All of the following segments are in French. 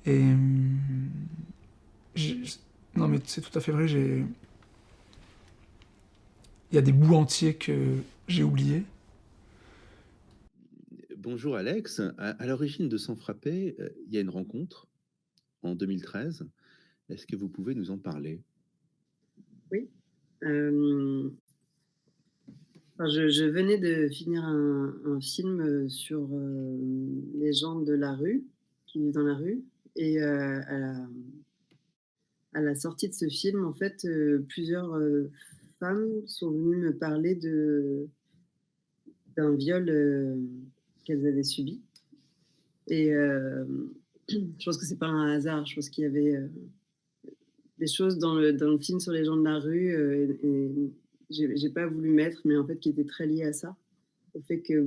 Et non, mais c'est tout à fait vrai. Il y a des bouts entiers que j'ai oubliés. Bonjour Alex. À l'origine de Sans frapper, il y a une rencontre en 2013. Est-ce que vous pouvez nous en parler? Oui. Enfin, je venais de finir un film sur les gens de la rue, qui vivent dans la rue. Et à la sortie de ce film, en fait, plusieurs femmes sont venues me parler d'un viol qu'elles avaient subi. Et je pense que c'est pas un hasard. Je pense qu'il y avait des choses dans le film sur les gens de la rue, et j'ai pas voulu mettre, mais en fait qui étaient très liées à ça. Au fait que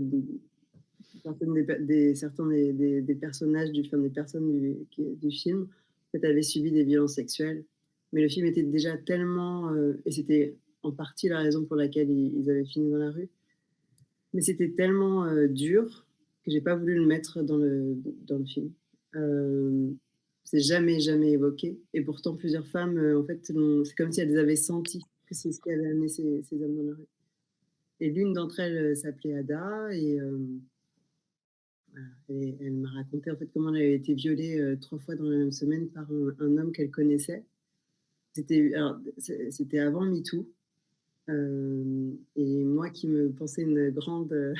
certains des personnages des personnes du film, en fait, avaient subi des violences sexuelles. Mais le film était déjà tellement, et c'était en partie la raison pour laquelle ils avaient fini dans la rue. Mais c'était tellement dur que j'ai pas voulu le mettre dans le film. Euh, c'est jamais, jamais évoqué. Et pourtant, plusieurs femmes, en fait, c'est comme si elles avaient senti que c'est ce qui avait amené ces hommes dans la rue. Et l'une d'entre elles s'appelait Ada, et voilà, et elle m'a raconté en fait comment elle avait été violée 3 fois dans la même semaine par un homme qu'elle connaissait. C'était avant MeToo, et moi qui me pensais une grande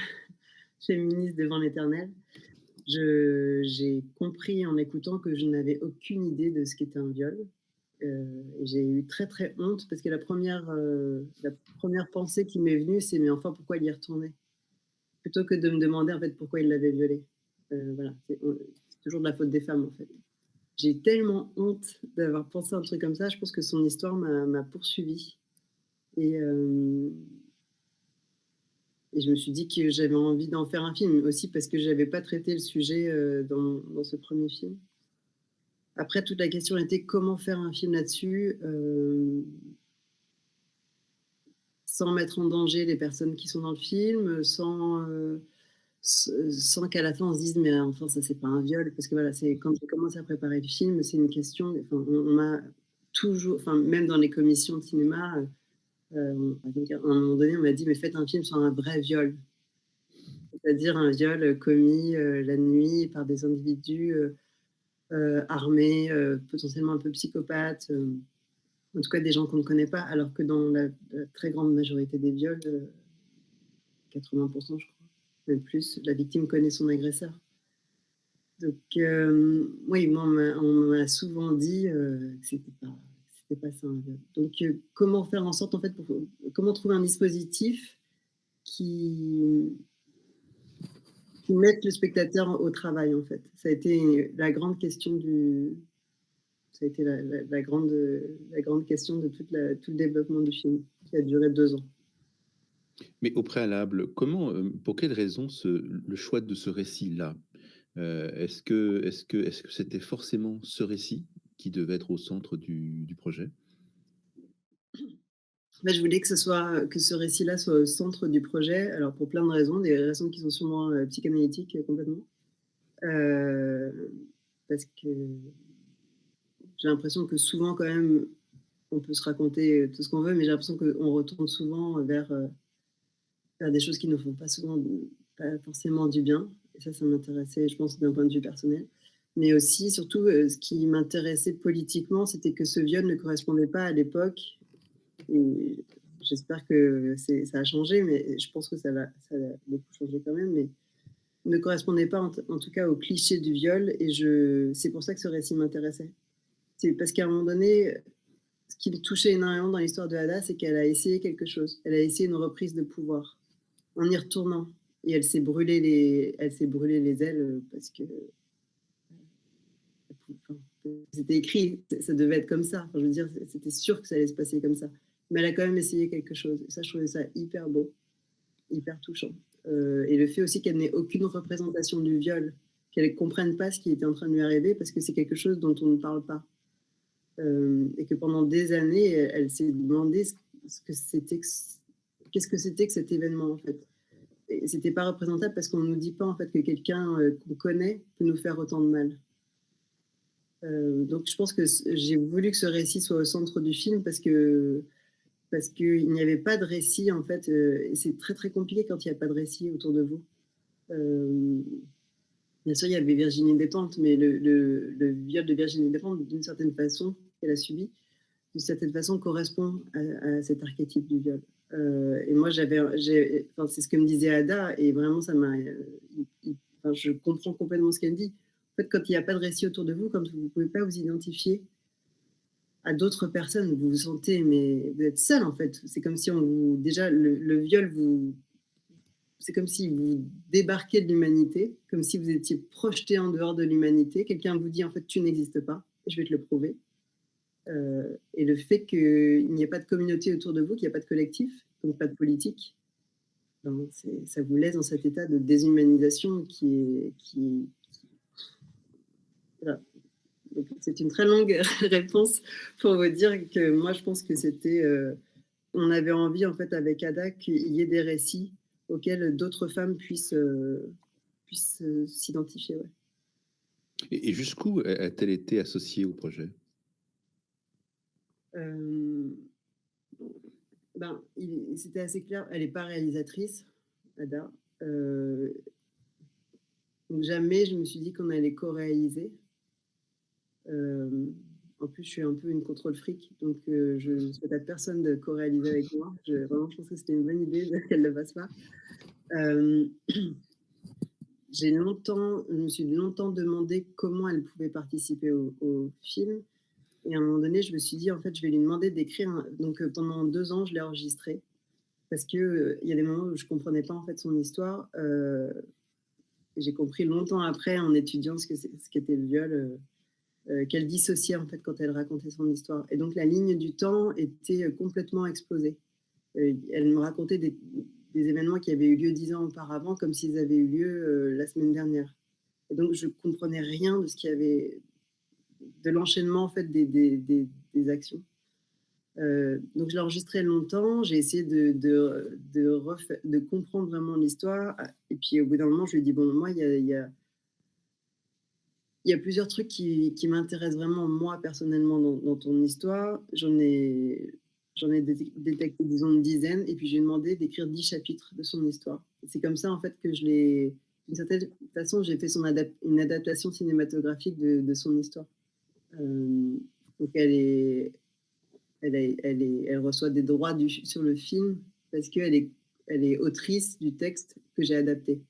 féministe devant l'éternel, j'ai compris en écoutant que je n'avais aucune idée de ce qu'était un viol. Et j'ai eu très, très honte parce que la première pensée qui m'est venue, c'est: «Mais enfin, pourquoi il y retournait?» Plutôt que de me demander, en fait, pourquoi il l'avait violée. Voilà, c'est toujours de la faute des femmes, en fait. J'ai tellement honte d'avoir pensé un truc comme ça. Je pense que son histoire m'a poursuivie, et et je me suis dit que j'avais envie d'en faire un film, aussi parce que j'avais pas traité le sujet, dans ce premier film. Après, toute la question était: comment faire un film là-dessus, sans mettre en danger les personnes qui sont dans le film, sans qu'à la fin on se dise: «Mais enfin, ça, c'est pas un viol», parce que voilà, c'est quand j'ai commencé à préparer le film, c'est une question, enfin, on m'a toujours, enfin, même dans les commissions de cinéma, donc à un moment donné, on m'a dit: «Mais faites un film sur un vrai viol», c'est-à-dire un viol commis la nuit par des individus armés, potentiellement un peu psychopathes, en tout cas des gens qu'on ne connaît pas, alors que dans la très grande majorité des viols, 80 je crois, même plus, la victime connaît son agresseur. Donc oui, moi on m'a souvent dit que c'était pas ça un viol. Donc comment faire en sorte, en fait, comment trouver un dispositif qui mette le spectateur au travail, en fait? Ça a été la grande question du ça a été la grande question de tout le développement du film, qui a duré 2 ans. Mais au préalable, comment, pour quelles raisons le choix de ce récit-là? Est-ce que c'était forcément ce récit qui devait être au centre du projet? Bah, je voulais que ce récit-là soit au centre du projet, alors pour plein de raisons, des raisons qui sont sûrement psychanalytiques, complètement. Heu, Parce que j'ai l'impression que souvent, quand même, on peut se raconter tout ce qu'on veut, mais j'ai l'impression qu'on retourne souvent vers des choses qui ne font pas souvent, pas forcément du bien. Et ça m'intéressait, je pense, d'un point de vue personnel. Mais aussi, surtout, ce qui m'intéressait politiquement, c'était que ce viol ne correspondait pas à l'époque, et j'espère que ça a changé, mais je pense que ça a beaucoup changé quand même, mais ne correspondait pas en tout cas au cliché du viol, et c'est pour ça que ce récit m'intéressait. C'est parce qu'à un moment donné, ce qui me touchait énormément dans l'histoire de Ada, c'est qu'elle a essayé quelque chose. Elle a essayé une reprise de pouvoir en y retournant, et elle s'est brûlé les ailes, parce que enfin, c'était écrit, ça devait être comme ça. Enfin, je veux dire, c'était sûr que ça allait se passer comme ça. Mais elle a quand même essayé quelque chose. Et ça, je trouvais ça hyper beau, hyper touchant. Et le fait aussi qu'elle n'ait aucune représentation du viol, qu'elle ne comprenne pas ce qui était en train de lui arriver, parce que c'est quelque chose dont on ne parle pas. Et que pendant des années, elle s'est demandé ce que c'était qu'est-ce que c'était que cet événement, en fait. Et c'était pas représentable parce qu'on ne nous dit pas, en fait, que quelqu'un qu'on connaît peut nous faire autant de mal. Donc je pense que j'ai voulu que ce récit soit au centre du film parce qu'il n'y avait pas de récit, en fait, et c'est très, très compliqué quand il n'y a pas de récit autour de vous. Bien sûr, il y avait Virginie Despentes, mais le viol de Virginie Despentes, d'une certaine façon, qu'elle a subi, d'une certaine façon, correspond à cet archétype du viol. Et moi, enfin, c'est ce que me disait Ada, et vraiment, ça m'a. Enfin, je comprends complètement ce qu'elle dit. En fait, quand il n'y a pas de récit autour de vous, quand vous ne pouvez pas vous identifier à d'autres personnes, vous vous sentez, mais vous êtes seul, en fait. C'est comme si on vous. Déjà, le viol, c'est comme si vous débarquiez de l'humanité, comme si vous étiez projeté en dehors de l'humanité. Quelqu'un vous dit, en fait, tu n'existes pas, et je vais te le prouver. Et le fait qu'il n'y ait pas de communauté autour de vous, qu'il n'y a pas de collectif, donc pas de politique, ben, ça vous laisse dans cet état de déshumanisation voilà. Donc, c'est une très longue réponse pour vous dire que moi, je pense que c'était... on avait envie, en fait, avec Ada, qu'il y ait des récits auxquels d'autres femmes puissent s'identifier. Ouais. Et jusqu'où a-t-elle été associée au projet? Ben, c'était assez clair, elle n'est pas réalisatrice, Ada. Donc jamais je me suis dit qu'on allait co-réaliser. En plus, je suis un peu une contrôle fric, donc je ne souhaite à personne de co-réaliser avec moi. Vraiment, je pense que c'était une bonne idée qu'elle ne le fasse pas. Je me suis longtemps demandé comment elle pouvait participer au film. Et à un moment donné, je me suis dit, en fait, je vais lui demander d'écrire. Donc pendant 2 ans, je l'ai enregistré. Parce qu'il y a des moments où je ne comprenais pas en fait son histoire. J'ai compris longtemps après, en étudiant ce qu'était le viol, qu'elle dissociait en fait quand elle racontait son histoire. Et donc la ligne du temps était complètement explosée. Elle me racontait des événements qui avaient eu lieu 10 ans auparavant, comme s'ils avaient eu lieu la semaine dernière. Et donc je comprenais rien de ce qu'il y avait, de l'enchaînement en fait des actions. Donc je l'ai enregistré longtemps, j'ai essayé de comprendre vraiment l'histoire. Et puis au bout d'un moment, je lui ai dit, bon, moi, il y a plusieurs trucs qui m'intéressent vraiment, moi, personnellement, dans ton histoire. J'en ai détecté, disons, une dizaine, et puis j'ai demandé d'écrire 10 chapitres de son histoire. C'est comme ça, en fait, que d'une certaine façon, j'ai fait une adaptation cinématographique de son histoire. Donc elle reçoit des droits sur le film parce qu'elle est autrice du texte que j'ai adapté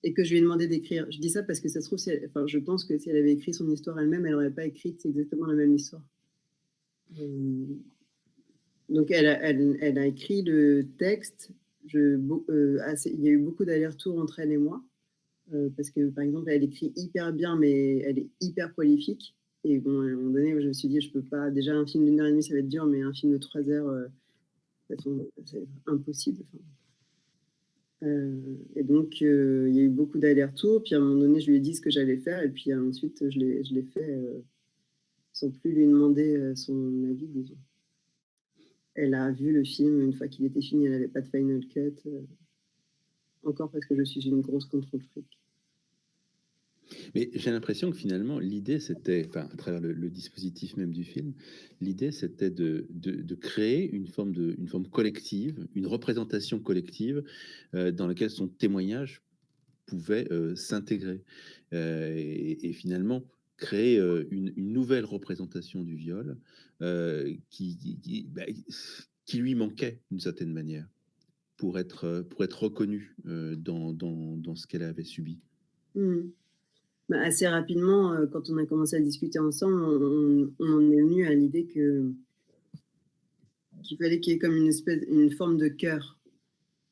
et que je lui ai demandé d'écrire. Je dis ça parce que ça se trouve, je pense que si elle avait écrit son histoire elle-même, elle n'aurait pas écrit exactement la même histoire. Donc elle a écrit le texte. Il y a eu beaucoup d'allers-retours entre elle et moi parce que, par exemple, elle écrit hyper bien, mais elle est hyper prolifique. Et bon, à un moment donné, je me suis dit, je peux pas. Déjà, un film d'1 heure et demie, ça va être dur, mais un film de 3 heures, c'est impossible. Et donc, il y a eu beaucoup d'allers-retours. Puis à un moment donné, je lui ai dit ce que j'allais faire. Et puis ensuite, je l'ai fait sans plus lui demander son avis, disons. Elle a vu le film une fois qu'il était fini. Elle n'avait pas de final cut. Encore parce que je suis une grosse contrôle fric. Mais j'ai l'impression que finalement, l'idée, c'était, enfin, à travers le dispositif même du film, l'idée, c'était de créer une forme collective, une représentation collective dans laquelle son témoignage pouvait s'intégrer. Et finalement, créer une nouvelle représentation du viol qui lui manquait d'une certaine manière pour être reconnue dans ce qu'elle avait subi. Bah, assez rapidement, quand on a commencé à discuter ensemble, on en est venu à l'idée qu'il fallait qu'il y ait comme une forme de chœur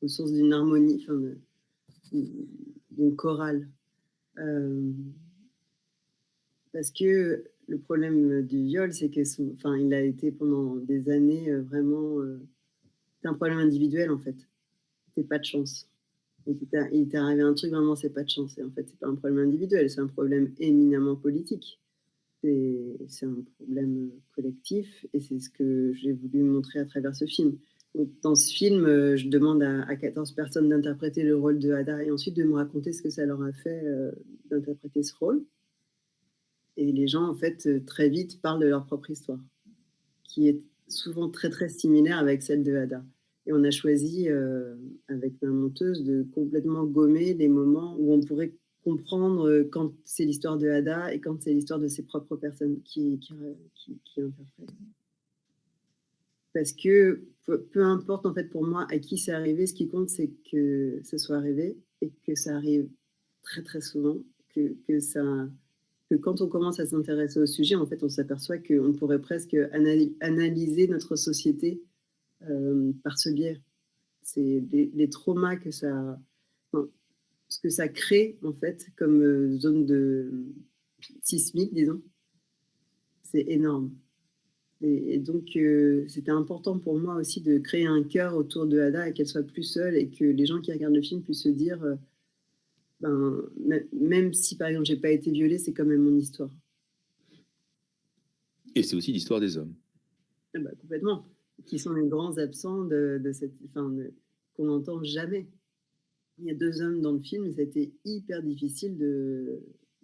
au sens d'une harmonie, enfin d'une chorale. Parce que le problème du viol, c'est que il a été pendant des années vraiment... c'est un problème individuel en fait. C'est pas de chance. Il t'est arrivé un truc, vraiment, c'est pas de chance. Et en fait, c'est pas un problème individuel, c'est un problème éminemment politique. C'est un problème collectif et c'est ce que j'ai voulu montrer à travers ce film. Donc, dans ce film, je demande à 14 personnes d'interpréter le rôle de Ada et ensuite de me raconter ce que ça leur a fait d'interpréter ce rôle. Et les gens, en fait, très vite parlent de leur propre histoire, qui est souvent très, très similaire avec celle de Ada. Et on a choisi, avec ma monteuse, de complètement gommer les moments où on pourrait comprendre quand c'est l'histoire de Ada et quand c'est l'histoire de ses propres personnes qui interprètent. Parce que peu importe, en fait, pour moi, à qui c'est arrivé, ce qui compte, c'est que ça soit arrivé et que ça arrive très, très souvent, que quand on commence à s'intéresser au sujet, en fait, on s'aperçoit qu'on pourrait presque analyser notre société par ce biais. C'est les traumas que ça, enfin, ce que ça crée, en fait, comme zone de sismique, disons, c'est énorme. Et donc, c'était important pour moi aussi de créer un cœur autour de Ada et qu'elle soit plus seule et que les gens qui regardent le film puissent se dire, ben, même si, par exemple, j'ai pas été violée, c'est quand même mon histoire. Et c'est aussi l'histoire des hommes. Ah bah, complètement. Qui sont les grands absents de cette, enfin, qu'on n'entend jamais. Il y a 2 hommes dans le film et ça a été hyper difficile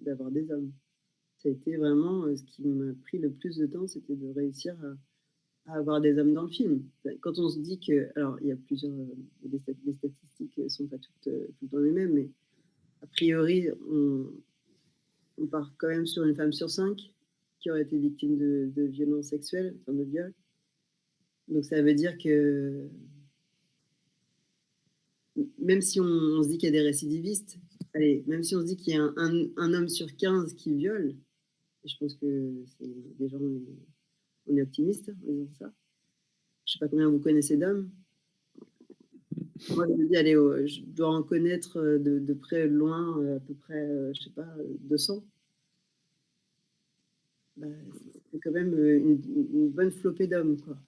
d'avoir des hommes. Ça a été vraiment ce qui m'a pris le plus de temps, c'était de réussir à avoir des hommes dans le film. Quand on se dit que, alors il y a plusieurs, les statistiques ne sont pas toutes tout le temps les mêmes, mais a priori, on part quand même sur une femme sur 5 qui aurait été victime de violences sexuelles, enfin de viol. Donc ça veut dire que même si on se dit qu'il y a des récidivistes, allez, même si on se dit qu'il y a un homme sur 15 qui viole, et je pense que c'est des gens, on est optimiste en disant ça. Je ne sais pas combien vous connaissez d'hommes. Moi, je me dis, allez, je dois en connaître de près, de loin, à peu près, je ne sais pas, 200. Bah, c'est quand même une bonne flopée d'hommes, quoi.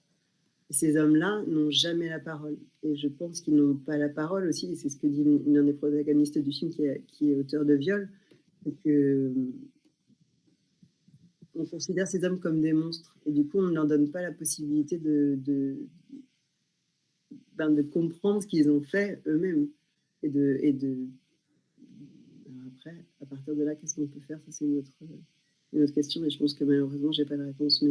Et ces hommes-là n'ont jamais la parole. Et je pense qu'ils n'ont pas la parole aussi, et c'est ce que dit l'un des protagonistes du film qui est auteur de viol, c'est que on considère ces hommes comme des monstres. Et du coup, on ne leur donne pas la possibilité de comprendre ce qu'ils ont fait eux-mêmes. Et après, à partir de là, qu'est-ce qu'on peut faire? Ça, c'est une autre question. Et je pense que malheureusement, je n'ai pas de réponse.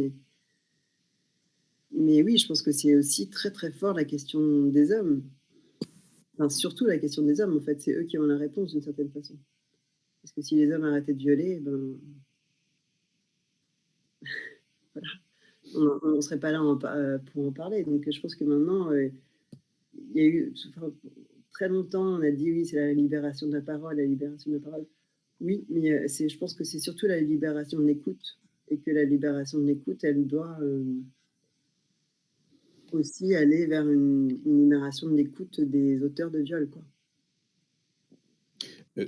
Mais oui, je pense que c'est aussi très, très fort la question des hommes. Enfin, surtout la question des hommes, en fait. C'est eux qui ont la réponse, d'une certaine façon. Parce que si les hommes arrêtaient de violer, ben... voilà. On ne serait pas là pour en parler. Donc, je pense que maintenant, il y a eu... Enfin, très longtemps, on a dit, oui, c'est la libération de la parole, la libération de la parole. Oui, mais je pense que c'est surtout la libération de l'écoute. Et que la libération de l'écoute, elle doit... aussi aller vers une libération de l'écoute des auteurs de viol, quoi.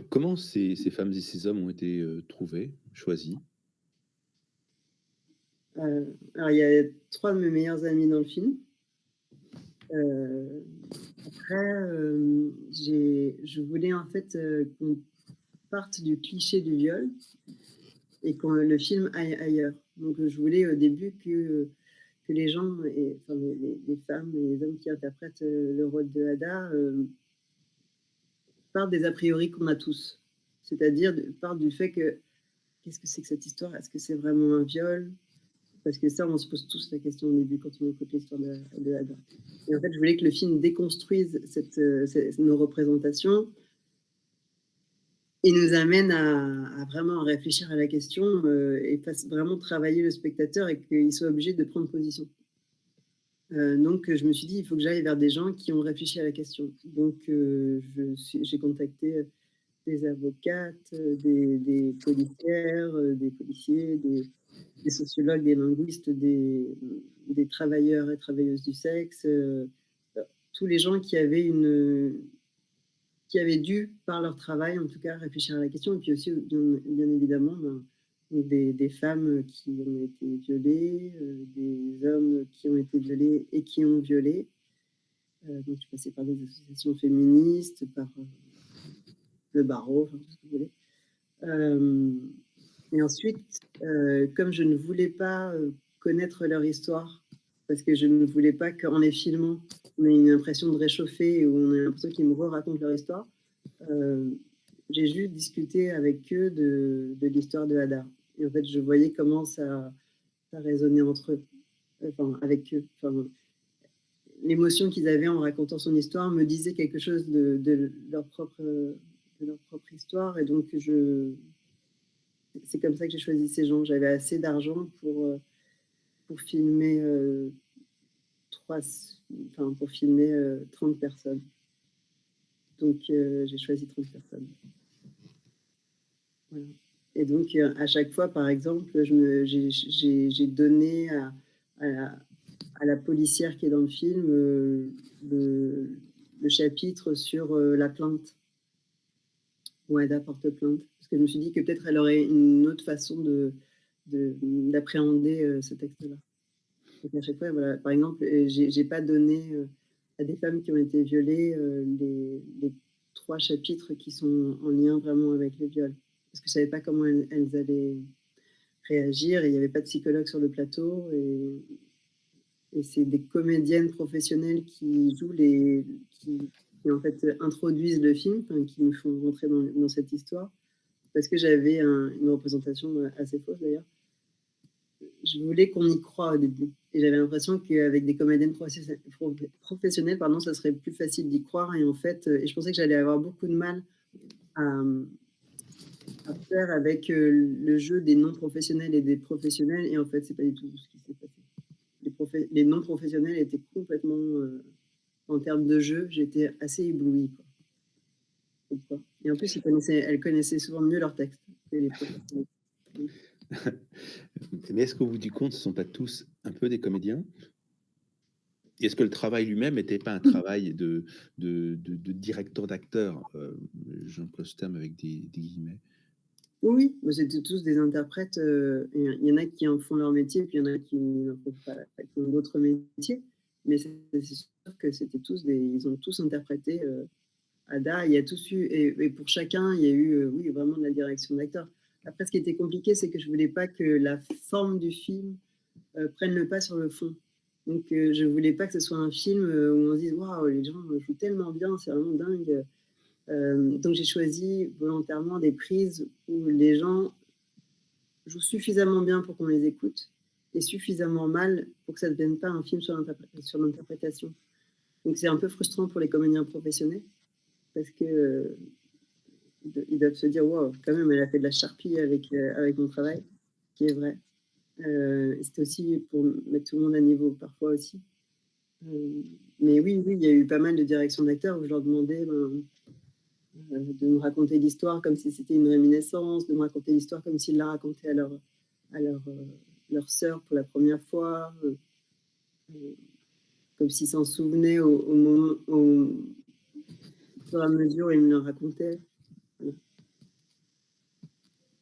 Comment ces femmes et ces hommes ont été trouvés, choisis? Alors, il y a 3 de mes meilleurs amis dans le film. Après, je voulais en fait qu'on parte du cliché du viol et que le film aille ailleurs. Donc, je voulais au début que les gens, enfin, les femmes et les hommes qui interprètent le rôle de Ada partent des a priori qu'on a tous. C'est-à-dire partent du fait que qu'est-ce que c'est que cette histoire? Est-ce que c'est vraiment un viol? Parce que ça, on se pose tous la question au début quand on écoute l'histoire de Ada. Et en fait, je voulais que le film déconstruise nos représentations et nous amène à vraiment réfléchir à la question et fasse vraiment travailler le spectateur et qu'il soit obligé de prendre position. Donc, je me suis dit, il faut que j'aille vers des gens qui ont réfléchi à la question. Donc, j'ai contacté des avocates, des policières, des policiers, des sociologues, des linguistes, des travailleurs et travailleuses du sexe, tous les gens qui avaient dû, par leur travail en tout cas, réfléchir à la question. Et puis aussi, bien évidemment, des femmes qui ont été violées, des hommes qui ont été violés et qui ont violé. Donc, je suis passée par des associations féministes, par le barreau, enfin, tout ce que vous voulez. Et ensuite, comme je ne voulais pas connaître leur histoire, parce que je ne voulais pas qu'en les filmant, on ait une impression de réchauffer ou on ait l'impression qu'ils me racontent leur histoire, j'ai juste discuté avec eux de l'histoire de Ada. Et en fait, je voyais comment ça résonnait entre eux, enfin, avec eux. Enfin, l'émotion qu'ils avaient en racontant son histoire me disait quelque chose de leur propre histoire. Et donc, c'est comme ça que j'ai choisi ces gens. J'avais assez d'argent pour filmer pour filmer 30 personnes. Donc, j'ai choisi 30 personnes. Voilà. Et donc, à chaque fois, par exemple, j'ai donné à la policière qui est dans le film le chapitre sur la plainte. Où elle porte plainte. Parce que je me suis dit que peut-être elle aurait une autre façon d'appréhender ce texte-là. Donc à chaque fois, voilà, par exemple, j'ai pas donné à des femmes qui ont été violées les 3 chapitres qui sont en lien vraiment avec le viol. Parce que je savais pas comment elles allaient réagir et il n'y avait pas de psychologue sur le plateau. Et c'est des comédiennes professionnelles qui jouent qui en fait introduisent le film, qui nous font rentrer dans cette histoire. Parce que j'avais une représentation assez fausse d'ailleurs. Je voulais qu'on y croie au début. Et j'avais l'impression qu'avec des comédiennes professionnelles, pardon, ça serait plus facile d'y croire. Et en fait, je pensais que j'allais avoir beaucoup de mal à faire avec le jeu des non-professionnels et des professionnels. Et en fait, c'est pas du tout ce qui s'est passé. Les non-professionnels étaient complètement, en termes de jeu, j'étais assez éblouie. Quoi. Et en plus, elles connaissaient souvent mieux leur texte que les professionnels. Mais est-ce qu'au bout du compte, ce ne sont pas tous un peu des comédiens? Est-ce que le travail lui-même n'était pas un travail de directeur d'acteur? J'emploie ce terme avec des guillemets. Oui, mais c'était tous des interprètes. Il y en a qui en font leur métier, puis il y en a qui n'en font pas, qui ont d'autres métiers. Mais c'est sûr que c'était ils ont tous interprété Ada. Il y a tous eu, et pour chacun, il y a eu, oui, vraiment de la direction d'acteur. Après, ce qui était compliqué, c'est que je voulais pas que la forme du film prenne le pas sur le fond. Donc, je voulais pas que ce soit un film où on se dise waouh, les gens jouent tellement bien, c'est vraiment dingue. Donc, j'ai choisi volontairement des prises où les gens jouent suffisamment bien pour qu'on les écoute et suffisamment mal pour que ça ne devienne pas un film sur l'interprétation. Donc, c'est un peu frustrant pour les comédiens professionnels parce que ils doivent se dire waouh, quand même, elle a fait de la charpie avec mon travail, qui est vrai. C'était aussi pour mettre tout le monde à niveau parfois aussi. Mais oui, il y a eu pas mal de directions d'acteurs où je leur demandais de me raconter l'histoire comme si c'était une réminiscence, de me raconter l'histoire comme s'ils la racontaient à leur sœur pour la première fois, comme s'ils s'en souvenaient au moment, au fur et à mesure où ils me le racontaient. Voilà.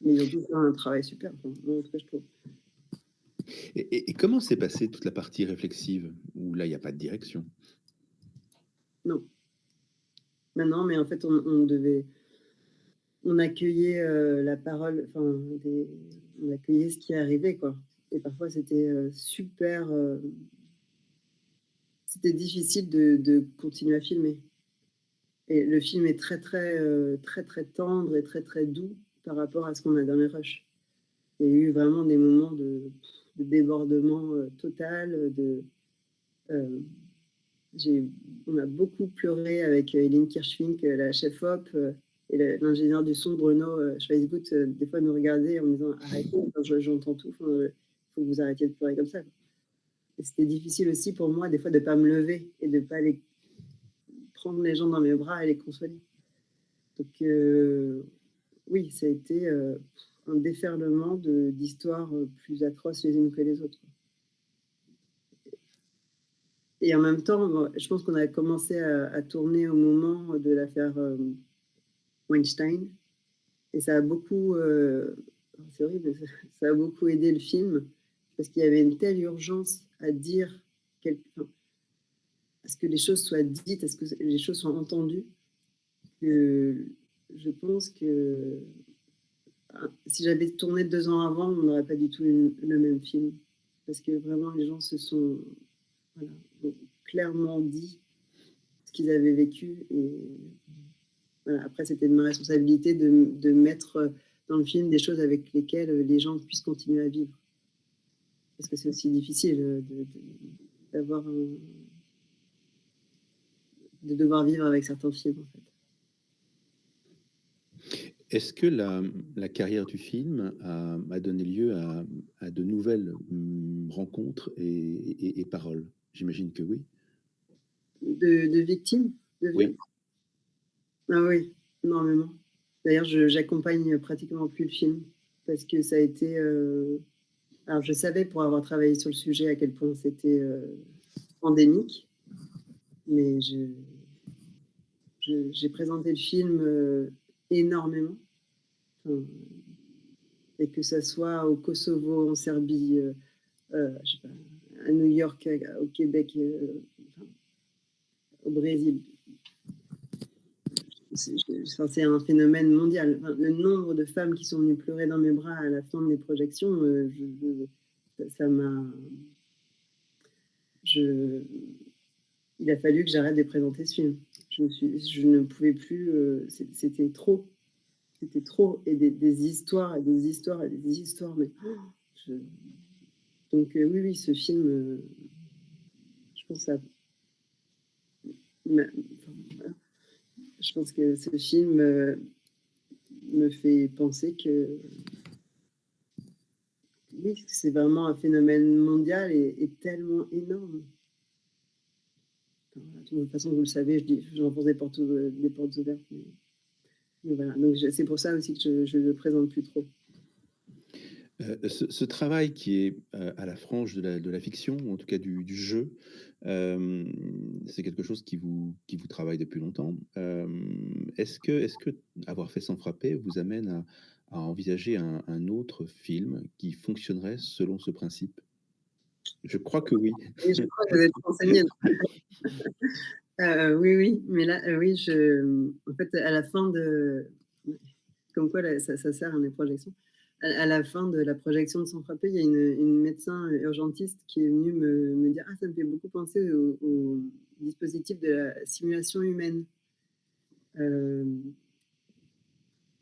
Mais ils ont tous fait un travail super, en tout cas, je trouve. Et comment s'est passée toute la partie réflexive, où là, il n'y a pas de direction? Non. Maintenant, mais en fait, on accueillait la parole, on accueillait ce qui arrivait, quoi. Et parfois, c'était super. C'était difficile de continuer à filmer. Et le film est très, très, très, très tendre et très, très doux par rapport à ce qu'on a dans les rushs. Il y a eu vraiment des moments de débordement total. On a beaucoup pleuré avec Eileen Kirchfink, la chef-op, et l'ingénieur du son, Bruno Schweizgut, des fois nous regarder en me disant arrêtez, j'entends tout, il faut que vous arrêtiez de pleurer comme ça. Et c'était difficile aussi pour moi, des fois, de ne pas me lever et de ne pas aller prendre les gens dans mes bras et les consoler. Donc, oui, ça a été un déferlement d'histoires plus atroces les unes que les autres. Et en même temps, je pense qu'on a commencé à tourner au moment de l'affaire Weinstein. Et ça a beaucoup, c'est horrible, ça a beaucoup aidé le film parce qu'il y avait une telle urgence à dire, à ce que les choses soient dites, à ce que les choses soient entendues, que je pense que si j'avais tourné 2 ans avant, on n'aurait pas du tout le même film. Parce que vraiment, les gens se sont clairement dit ce qu'ils avaient vécu. Et voilà, après, c'était de ma responsabilité de mettre dans le film des choses avec lesquelles les gens puissent continuer à vivre. Parce que c'est aussi difficile d'avoir de devoir vivre avec certains films, en fait. Est-ce que la carrière du film a donné lieu à de nouvelles rencontres et paroles? J'imagine que oui. De victimes de viol? Oui. Ah oui, énormément. D'ailleurs, j'accompagne pratiquement plus le film parce que ça a été, alors je savais pour avoir travaillé sur le sujet à quel point c'était, endémique, mais j'ai présenté le film, énormément, enfin, et que ça soit au Kosovo, en Serbie, je sais pas, à New York, au Québec, enfin, au Brésil. C'est un phénomène mondial. Enfin, le nombre de femmes qui sont venues pleurer dans mes bras à la fin de mes projections, ça m'a. Il a fallu que j'arrête de présenter ce film. Je ne pouvais plus. C'était trop. C'était trop. Et des histoires, et des histoires, et des histoires. Mais donc oui, oui, ce film, je pense que ça. Voilà. Je pense que ce film me fait penser que oui, c'est vraiment un phénomène mondial et tellement énorme. Enfin, de toute façon, vous le savez, j'enfonce des portes ouvertes. Mais voilà. Donc c'est pour ça aussi que je ne le présente plus trop. Ce travail qui est à la frange de la fiction, ou en tout cas du jeu, c'est quelque chose qui vous travaille depuis longtemps. Est-ce que avoir fait Sans frapper vous amène à envisager un autre film qui fonctionnerait selon ce principe? Je crois que oui. Et je crois que vous êtes renseignée. Oui, oui, mais là, oui, en fait, à la fin de comme quoi là, ça sert à mes projections. À la fin de la projection de Sans frapper, il y a une médecin urgentiste qui est venue me dire: «Ah, ça me fait beaucoup penser au dispositif de la simulation humaine».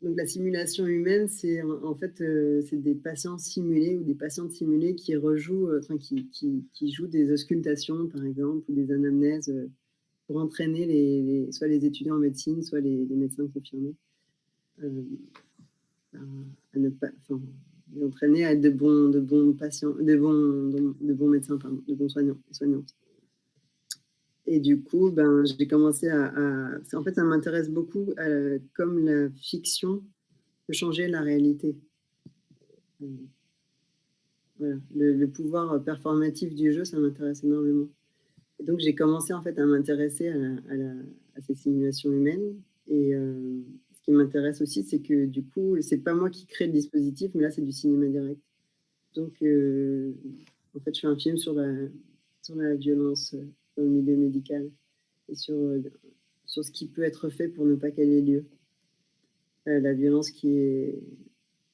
Donc la simulation humaine, c'est en fait, c'est des patients simulés ou des patientes simulées qui rejouent, enfin qui jouent des auscultations, par exemple, ou des anamnèses, pour entraîner soit les étudiants en médecine, soit les médecins confirmés, heu, à ne pas enfin, les entraîner à être de bons patients, de bons médecins, pardon, de bons soignants et soignantes. Et du coup, ben, j'ai commencé en fait, ça m'intéresse beaucoup, comme la fiction peut changer la réalité. Mmh. Voilà, le pouvoir performatif du jeu, ça m'intéresse énormément. Et donc j'ai commencé en fait à m'intéresser à ces simulations humaines et ce qui m'intéresse aussi, c'est que du coup, c'est pas moi qui crée le dispositif, mais là, c'est du cinéma direct. Donc en fait, je fais un film sur la violence, dans le milieu médical et sur ce qui peut être fait pour ne pas qu'elle ait lieu. La violence qui est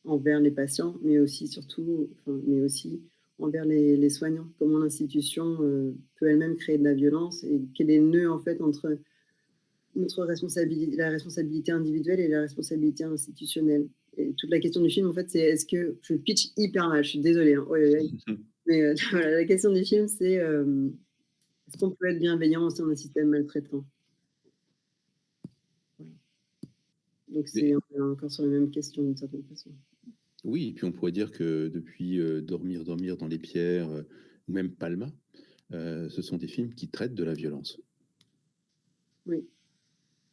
envers les patients, mais aussi surtout, enfin, mais aussi envers les soignants. Comment l'institution peut elle-même créer de la violence et quel est le nœud en fait entre la responsabilité individuelle et la responsabilité institutionnelle. Et toute la question du film, en fait, c'est est-ce que je pitch hyper mal, je suis désolée, hein, mais voilà, la question du film, c'est est-ce qu'on peut être bienveillant au sein d'un système maltraitant? Voilà. Donc c'est encore sur la même question d'une certaine façon. Oui, et puis on pourrait dire que depuis, Dormir, dormir dans les pierres, ou même Palma, ce sont des films qui traitent de la violence. Oui.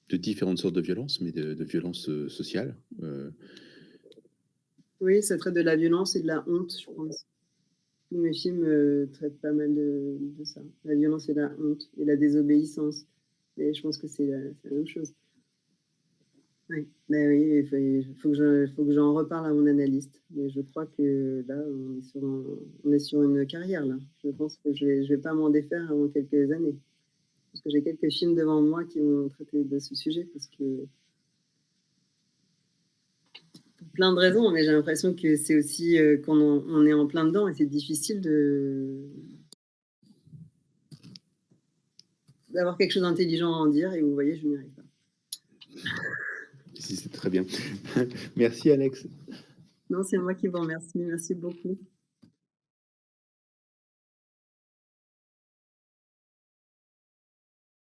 De différentes sortes de violences, mais de violences, sociales, Oui, ça traite de la violence et de la honte, je pense. Tous mes films, traitent pas mal de ça. La violence et la honte et la désobéissance. Et je pense que c'est la même chose. Oui, mais oui, faut que j'en reparle à mon analyste. Mais je crois que là, on est sur une carrière là. Je pense que je vais pas m'en défaire avant quelques années. Parce que j'ai quelques films devant moi qui vont traiter de ce sujet parce que pour plein de raisons, mais j'ai l'impression que c'est aussi, on est en plein dedans et c'est difficile d'avoir quelque chose d'intelligent à en dire et vous voyez, je n'y arrive pas. c'est très bien. Merci Alex. Non, c'est moi qui vous remercie. Merci beaucoup.